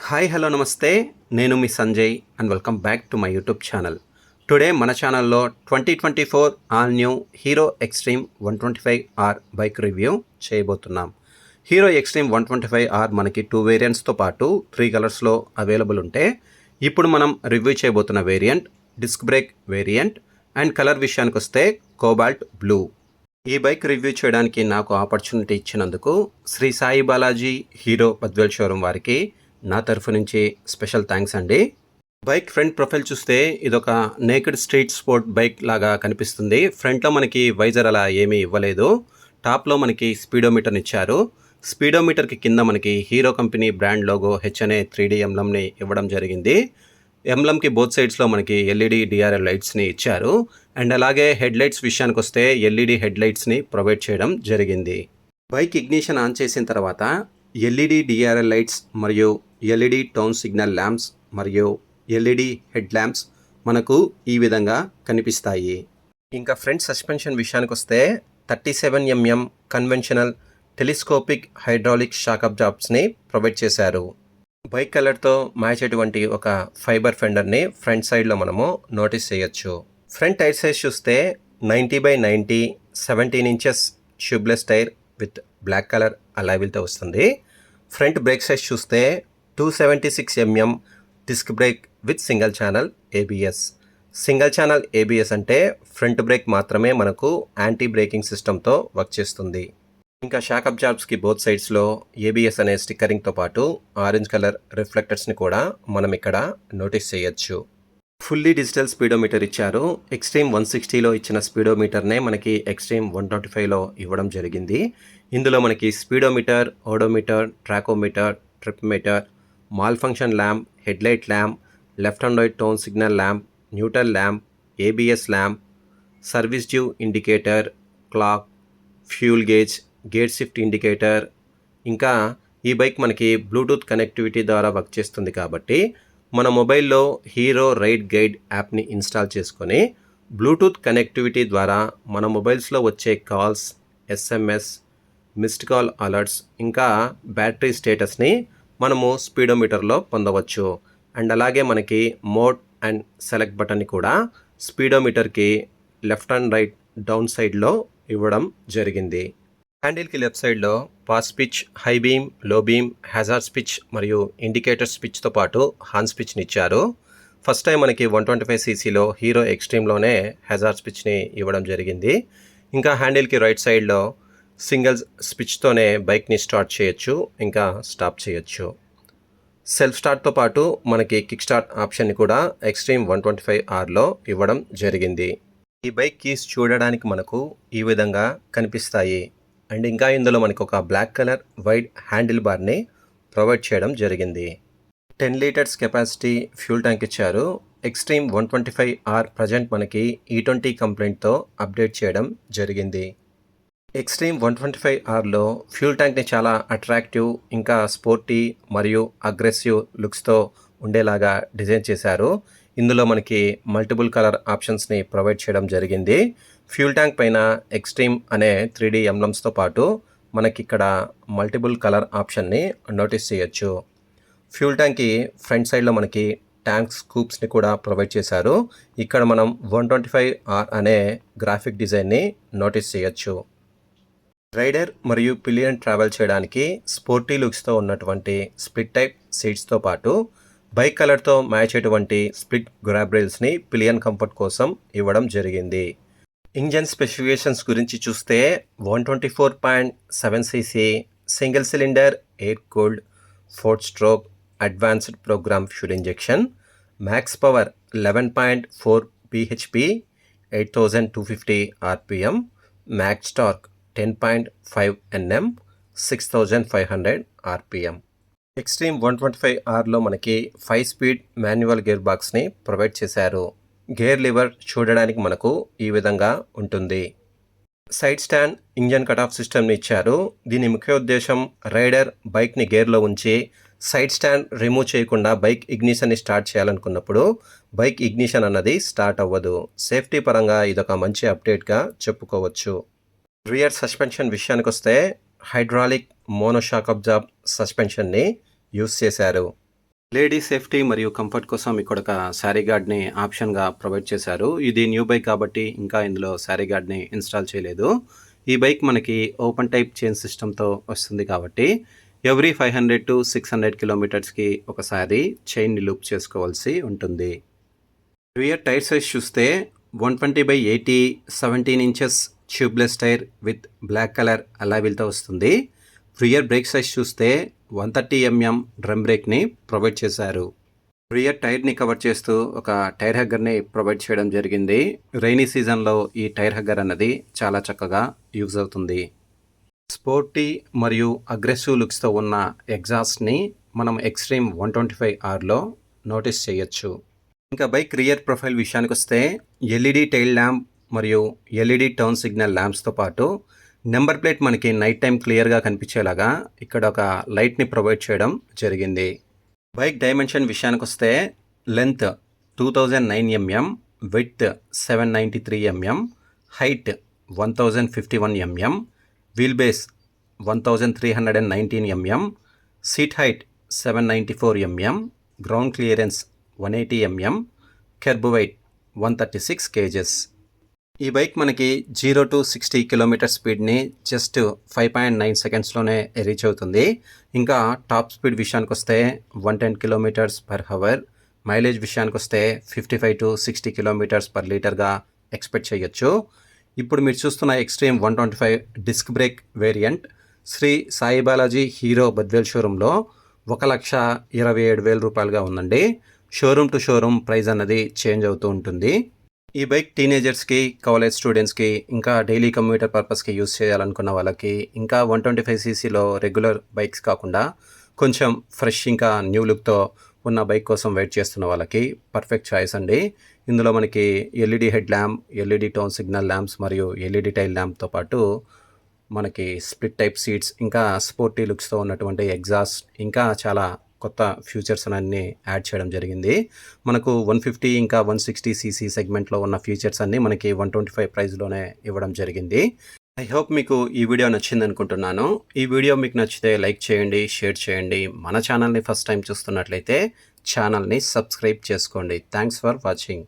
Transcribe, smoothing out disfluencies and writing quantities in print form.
Hi hello నమస్తే. నేను మీ Sanjay and welcome back to my YouTube channel. Today మన ఛానల్లో 2024 all new Hero Xtreme 125R bike review చేయబోతున్నాం. హీరో ఎక్స్ట్రీమ్ 125R మనకి 2 వేరియంట్స్తో పాటు 3 కలర్స్లో అవైలబుల్ ఉంటే, ఇప్పుడు మనం రివ్యూ చేయబోతున్న variant disc brake variant and colour విషయానికి వస్తే కోబాల్ట్ బ్లూ. ఈ బైక్ రివ్యూ చేయడానికి నాకు ఆపర్చునిటీ ఇచ్చినందుకు శ్రీ సాయి బాలాజీ హీరో బద్వేల్ షోరూమ్ వారికి నా తరఫు నుంచి స్పెషల్ థ్యాంక్స్ అండి. బైక్ ఫ్రంట్ ప్రొఫైల్ చూస్తే ఇదొక నేకెడ్ స్ట్రీట్ స్పోర్ట్ బైక్ లాగా కనిపిస్తుంది. ఫ్రంట్లో మనకి వైజర్ అలా ఏమీ ఇవ్వలేదు. టాప్లో మనకి స్పీడోమీటర్ని ఇచ్చారు. స్పీడోమీటర్కి కింద మనకి hero company brand logo H అనే 3D ఎంబ్లమ్ని ఇవ్వడం జరిగింది. ఎంబ్లమ్కి బోత్ సైడ్స్లో మనకి ఎల్ఈడి డిఆర్ఎల్ లైట్స్ని ఇచ్చారు. అండ్ అలాగే హెడ్ లైట్స్ విషయానికి వస్తే ఎల్ఈడి హెడ్ లైట్స్ని ప్రొవైడ్ చేయడం జరిగింది. బైక్ ఇగ్నిషన్ ఆన్ చేసిన తర్వాత ఎల్ఈడి డిఆర్ఎల్ లైట్స్ మరియు ఎల్ఈడి టౌన్ సిగ్నల్ ల్యాంప్స్ మరియు ఎల్ఈడి హెడ్ ల్యాంప్స్ మనకు ఈ విధంగా కనిపిస్తాయి. ఇంకా ఫ్రంట్ సస్పెన్షన్ విషయానికి వస్తే 37mm conventional telescopic hydraulic shock అబ్జార్బర్స్ని ప్రొవైడ్ చేశారు. బైక్ కలర్తో మ్యాచ్ అయ్యేటువంటి ఒక ఫైబర్ ఫెండర్ని ఫ్రంట్ సైడ్లో మనము నోటీస్ చేయొచ్చు. ఫ్రంట్ టైర్ సైజ్ చూస్తే 90/90 17 inches tubeless tyre with black colour అలావిల్తో వస్తుంది. ఫ్రంట్ బ్రేక్ సైజ్ చూస్తే 276mm disc brake with single channel ABS. Single channel ABS అంటే ఫ్రంట్ బ్రేక్ మాత్రమే మనకు యాంటీ బ్రేకింగ్ సిస్టంతో వర్క్ చేస్తుంది. ఇంకా షాక్ అబ్జార్బ్స్కి బోత్ సైడ్స్లో ఏబిఎస్ అనే స్టిక్కరింగ్తో పాటు ఆరెంజ్ కలర్ రిఫ్లెక్టర్స్ని కూడా మనం ఇక్కడ నోటీస్ చేయొచ్చు. ఫుల్లీ డిజిటల్ స్పీడోమీటర్ ఇచ్చారు. ఎక్స్ట్రీమ్ 160లో ఇచ్చిన స్పీడోమీటర్నే మనకి ఎక్స్ట్రీమ్ 125లో ఇవ్వడం జరిగింది. ఇందులో మనకి speedometer, odometer, tachometer, trip meter, malfunction lamp, headlight lamp, left and right turn signal lamp, neutral lamp, ABS lamp, service due indicator, clock, fuel gauge, gear shift indicator, ఇంకా ఈ బైక్ మనకి Bluetooth connectivity ద్వారా work చేస్తుంది కాబట్టి మన మొబైల్లో hero ride guide యాప్ని install చేసుకొని బ్లూటూత్ కనెక్టివిటీ ద్వారా మన మొబైల్స్లో వచ్చే calls, SMS, missed call alerts, ఇంకా బ్యాటరీ స్టేటస్ని మనము స్పీడోమీటర్లో పొందవచ్చు. అండ్ అలాగే మనకి మోడ్ అండ్ సెలెక్ట్ బటన్ని కూడా స్పీడోమీటర్కి లెఫ్ట్ అండ్ రైట్ డౌన్ సైడ్లో ఇవ్వడం జరిగింది. హ్యాండిల్కి లెఫ్ట్ సైడ్లో పాస్ స్విచ్, హై బీమ్, లో బీమ్, హ్యాజార్డ్ స్విచ్ మరియు ఇండికేటర్ స్విచ్తో పాటు హార్న్ స్విచ్ని ఇచ్చారు. ఫస్ట్ టైం మనకి 125cc హీరో ఎక్స్ట్రీమ్లోనే హ్యాజార్డ్ స్విచ్ని ఇవ్వడం జరిగింది. ఇంకా హ్యాండిల్కి రైట్ సైడ్లో సింగిల్ స్విచ్తోనే బైక్ని స్టార్ట్ చేయొచ్చు, ఇంకా స్టాప్ చేయొచ్చు. సెల్ఫ్ స్టార్ట్తో పాటు మనకి కిక్ స్టార్ట్ ఆప్షన్ని కూడా ఎక్స్ట్రీమ్ 125Rలో ఇవ్వడం జరిగింది. ఈ బైక్ కీస్ చూడడానికి మనకు ఈ విధంగా కనిపిస్తాయి. అండ్ ఇంకా ఇందులో మనకు ఒక బ్లాక్ కలర్ వైడ్ హ్యాండిల్ బార్ని ప్రొవైడ్ చేయడం జరిగింది. 10 లీటర్స్ కెపాసిటీ ఫ్యూల్ ట్యాంక్ ఇచ్చారు. ఎక్స్ట్రీమ్ 125R ప్రజెంట్ మనకి E20 కంప్లైంట్తో అప్డేట్ చేయడం జరిగింది. ఎక్స్ట్రీమ్ 125Rలో ఫ్యూల్ ట్యాంక్ని చాలా అట్రాక్టివ్, ఇంకా స్పోర్టీ మరియు అగ్రెసివ్ లుక్స్తో ఉండేలాగా డిజైన్ చేశారు. ఇందులో మనకి మల్టిపుల్ కలర్ ఆప్షన్స్ని ప్రొవైడ్ చేయడం జరిగింది. ఫ్యూల్ ట్యాంక్ పైన ఎక్స్ట్రీమ్ అనే 3D ఎంబ్లమ్స్తో పాటు మనకి ఇక్కడ మల్టిపుల్ కలర్ ఆప్షన్ని నోటీస్ చేయొచ్చు. ఫ్యూల్ ట్యాంక్కి ఫ్రంట్ సైడ్లో మనకి ట్యాంక్ స్కూప్స్ని కూడా ప్రొవైడ్ చేశారు. ఇక్కడ మనం 125R అనే గ్రాఫిక్ డిజైన్ని నోటీస్ చేయొచ్చు. రైడర్ మరియు పిలియన్ ట్రావెల్ చేయడానికి స్పోర్టీ లుక్స్తో ఉన్నటువంటి స్ప్లిట్ టైప్ సీట్స్తో పాటు బైక్ కలర్తో మ్యాచ్ అయ్యేటువంటి స్ప్లిట్ గ్రాబ్ రైల్స్ని పిలియన్ కంఫర్ట్ కోసం ఇవ్వడం జరిగింది. ఇంజన్ స్పెసిఫికేషన్స్ గురించి చూస్తే 124.7cc single cylinder air cooled 4 stroke advanced program fuel injection, max power 11.4 bhp, 8250 rpm, max torque 10.5 Nm, 6500 rpm. Xtreme 125Rలో మనకి 5 స్పీడ్ మాన్యువల్ గేర్ బాక్స్ని ప్రొవైడ్ చేశారు. గేర్ లివర్ చూడడానికి మనకు ఈ విధంగా ఉంటుంది. Side stand engine cut off సిస్టమ్ని ఇచ్చారు. దీని ముఖ్య ఉద్దేశం రైడర్ బైక్ని గేర్లో ఉంచి సైడ్ స్టాండ్ రిమూవ్ చేయకుండా బైక్ ఇగ్నిషన్ని స్టార్ట్ చేయాలనుకున్నప్పుడు బైక్ ఇగ్నిషన్ అన్నది స్టార్ట్ అవ్వదు. సేఫ్టీ పరంగా ఇదొక మంచి అప్డేట్గా చెప్పుకోవచ్చు. రియర్ సస్పెన్షన్ విషయానికి వస్తే హైడ్రాలిక్ మోనోషాక్ అబ్జార్బ్ సస్పెన్షన్ని యూస్ చేశారు. లేడీ సేఫ్టీ మరియు కంఫర్ట్ కోసం ఇక్కడ ఒక శారీ గార్డ్ని ఆప్షన్గా ప్రొవైడ్ చేశారు. ఇది న్యూ బైక్ కాబట్టి ఇంకా ఇందులో శారీ గార్డ్ని ఇన్స్టాల్ చేయలేదు. ఈ బైక్ మనకి ఓపెన్ టైప్ చైన్ సిస్టమ్తో వస్తుంది కాబట్టి ఎవ్రీ 500 to 600 కిలోమీటర్స్కి ఒకసారి చైన్ని లూప్ చేసుకోవాల్సి ఉంటుంది. రియర్ టైర్ సైజ్ చూస్తే 120/80 17 inches tubeless tyre with black colour అలావిల్తో వస్తుంది. రియర్ బ్రేక్ సైజ్ చూస్తే 130 mm డ్రమ్ బ్రేక్ని ప్రొవైడ్ చేశారు. రియర్ టైర్ని కవర్ చేస్తూ ఒక టైర్ హగ్గర్ని ప్రొవైడ్ చేయడం జరిగింది. రైనీ సీజన్లో ఈ టైర్ హగ్గర్ అన్నది చాలా చక్కగా యూజ్ అవుతుంది. స్పోర్టీ మరియు అగ్రెసివ్ లుక్స్తో ఉన్న ఎగ్జాస్ట్ని మనం ఎక్స్ట్రీమ్ 125Rలో నోటీస్ చేయొచ్చు. ఇంకా బైక్ రియర్ ప్రొఫైల్ విషయానికి వస్తే ఎల్ఈడి టైల్ ల్యాంప్ మరియు ఎల్ఈడి టర్న్ సిగ్నల్ ల్యాంప్స్తో పాటు నెంబర్ ప్లేట్ మనకి నైట్ టైం క్లియర్గా కనిపించేలాగా ఇక్కడ ఒక లైట్ని ప్రొవైడ్ చేయడం జరిగింది. బైక్ డైమెన్షన్ విషయానికి వస్తే length 2009 mm, width 793 mm, height 1051 mm, wheel base 1319 mm, seat height 794 mm, ground clearance 180 mm, kerb weight 136 kgs. ఈ బైక్ మనకి 0 to 60 కిలోమీటర్ స్పీడ్ని జస్ట్ 5.9 సెకండ్స్లోనే రీచ్ అవుతుంది. ఇంకా టాప్ స్పీడ్ విషయానికి వస్తే 110 km/h, మైలేజ్ విషయానికి వస్తే 55 to 60 km/లీటర్గా ఎక్స్పెక్ట్ చేయొచ్చు. ఇప్పుడు మీరు చూస్తున్న Xtreme 125 disc brake variant Shri Sai Balaji Hero Badvel షోరూంలో 1,27,000 రూపాయలుగా ఉందండి. షోరూమ్ టు షోరూమ్ ప్రైస్ అన్నది చేంజ్ అవుతూ ఉంటుంది. ఈ బైక్ టీనేజర్స్కి, కాలేజ్ స్టూడెంట్స్కి, ఇంకా డైలీ కమ్యూటర్ పర్పస్కి యూస్ చేయాలనుకున్న వాళ్ళకి, ఇంకా 125cc రెగ్యులర్ బైక్స్ కాకుండా కొంచెం ఫ్రెష్ ఇంకా న్యూ లుక్తో ఉన్న బైక్ కోసం వెయిట్ చేస్తున్న వాళ్ళకి పర్ఫెక్ట్ చాయిస్ అండి. ఇందులో మనకి LED head lamp, LED tone signal lamps మరియు ఎల్ఈడి టైల్ ల్యాంప్తో పాటు మనకి స్ప్లిట్ టైప్ సీట్స్, ఇంకా స్పోర్టీ లుక్స్తో ఉన్నటువంటి ఎగ్జాస్ట్, ఇంకా చాలా కొత్త ఫీచర్స్ అన్నీ యాడ్ చేయడం జరిగింది. మనకు 150 ఇంకా 160cc సెగ్మెంట్లో ఉన్న ఫీచర్స్ అన్నీ మనకి 125 ప్రైస్లోనే ఇవ్వడం జరిగింది. ఐ హోప్ మీకు ఈ వీడియో నచ్చింది అనుకుంటున్నాను. ఈ వీడియో మీకు నచ్చితే లైక్ చేయండి, షేర్ చేయండి. మన ఛానల్ని ఫస్ట్ టైం చూస్తున్నట్లయితే ఛానల్ని సబ్స్క్రైబ్ చేసుకోండి. Thanks for watching.